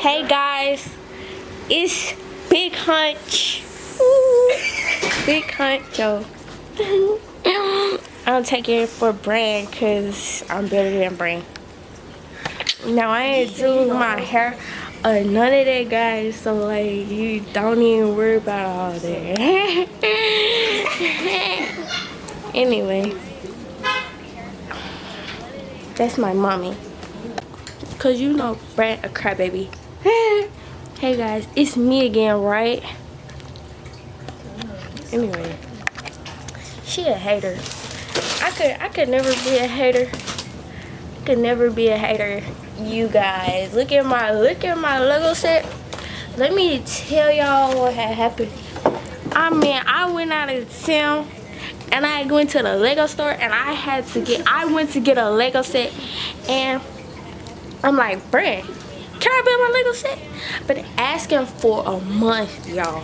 Hey guys, it's Big Hunch. Ooh, Big Hunch, yo. I'm taking it for Brand because I'm better than Brand. Now I ain't doing my hair or none of that, guys. So like, you don't even worry about all that. Anyway, that's my mommy. Cause you know Brand a crybaby. Hey guys, it's me again, right? Anyway, she a hater. I could never be a hater. I could never be a hater. You guys, look at my Lego set. Let me tell y'all what had happened. I went out of town and I went to the Lego store and I went to get a Lego set, and I'm like, Brand, can I build my Lego set? But asking for a month, y'all.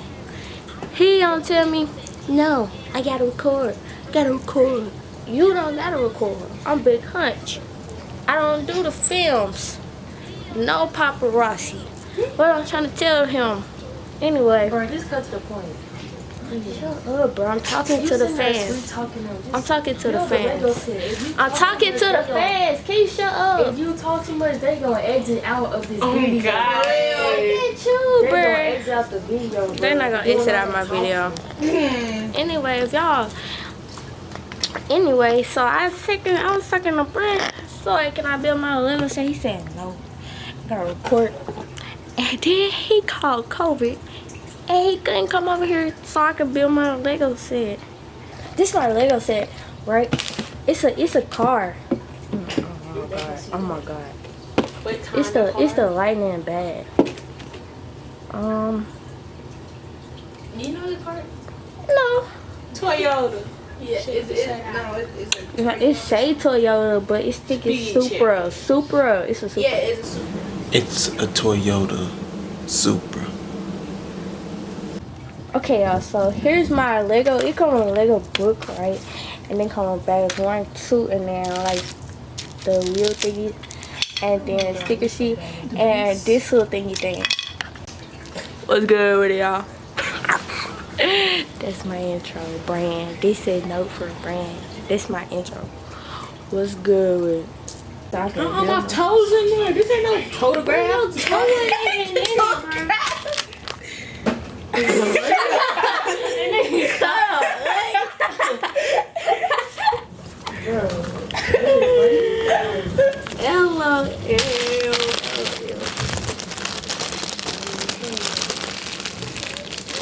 He don't tell me, no, I gotta record. You don't gotta record. I'm Big Hunch. I don't do the films. No paparazzi. But I'm trying to tell him. Anyway. Bro, just cut to the point. Shut up, bro. I'm talking to the fans. I'm talking to the fans. I'm talking to the fans. Can you shut up? If you talk too much, they gonna exit out of this video. God. Get you, bro. They gonna exit out the video, bro. They're not gonna exit out my video. Anyway, if y'all. Anyway, so I was talking to Brand. So can I build my Lego set? He said no. I gotta report. And then he called COVID. And he couldn't come over here so I could build my Lego set. This is my Lego set, right? It's a car. Oh my god. It's the lightning bag. You know the car? No. Toyota. Yeah, It say Toyota, but it's thinking Supra. Supra. It's a Supra. Yeah, it's a Supra. It's a Toyota Supra. Okay, y'all, so here's my Lego. It comes with a Lego book, right? And then come with bags 1, 2, and then like the wheel thingy, and then a sticker sheet, and this little thingy thing. What's good with it, y'all? That's my intro, Brand. They said no for Brand. That's my intro. What's good with it? My toes in there. This ain't no photograph.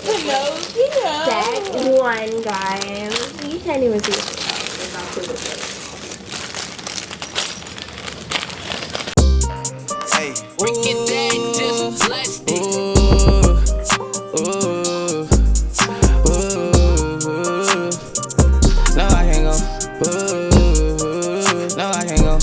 Hello, that one, guys. You can't even see it. Hey, Ricky Dangerous, plastic. No, I can't go. No, I can't go.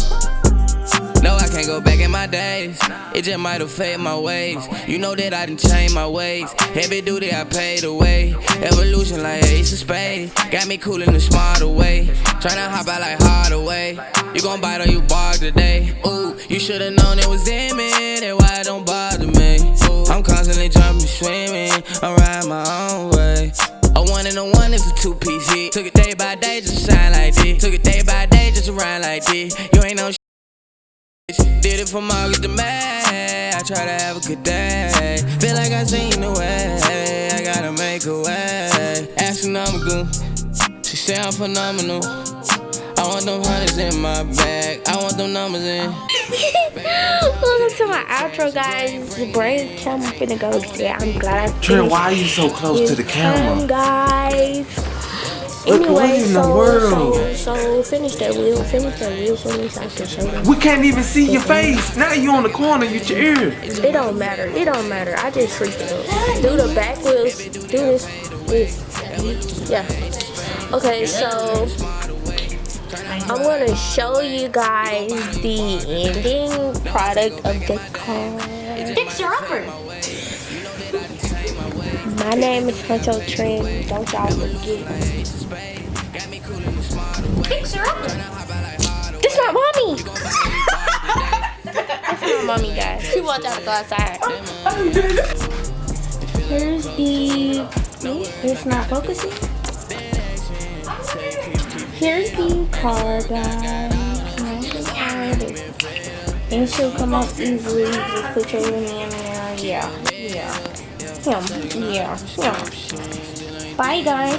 No, I can't go back in my days. It just might have faded my ways. You know that I done changed my ways. Heavy duty, I paid away. Evolution like Ace of Spades. Got me cool in a smarter way. Tryna hop out like Hardaway. You gon' bite or you bark today. Ooh, you should've known it was in me. That's why it don't bother me. Ooh, I'm constantly jumping, swimming. I'm riding my own way. A 1 and a 1 is a 2-piece hit. Took it day by day just to shine like this. Took it day by day just to rhyme like this. You ain't no did it from August to May. I try to have a good day. Feel like I seen the way. I gotta make a way. Astronomical. She say I'm phenomenal. I want them hundreds in my bag. I want them numbers in. Welcome to my outro, guys. Brand camera finna go. Yeah, I'm glad I Trent, why are you so close to the camera? Guys. Look, what Anyway, in the world? so finish that wheel for me so I can show them. We can't even see your face. Now you on the corner with your ear. It don't matter. I just freestyle. Do the back wheels. Do this. Yeah. Okay, so I'm gonna show you guys the ending product of the car. Fixer upper. My name is Huncho Trend. Don't y'all forget. Fixer upper. This my mommy. That's my mommy, guys. She wants out to go outside. Here's the... It's not focusing. Here's the car, guys. And she'll come up easily. Just put your name in there. Yeah. Bye, guys.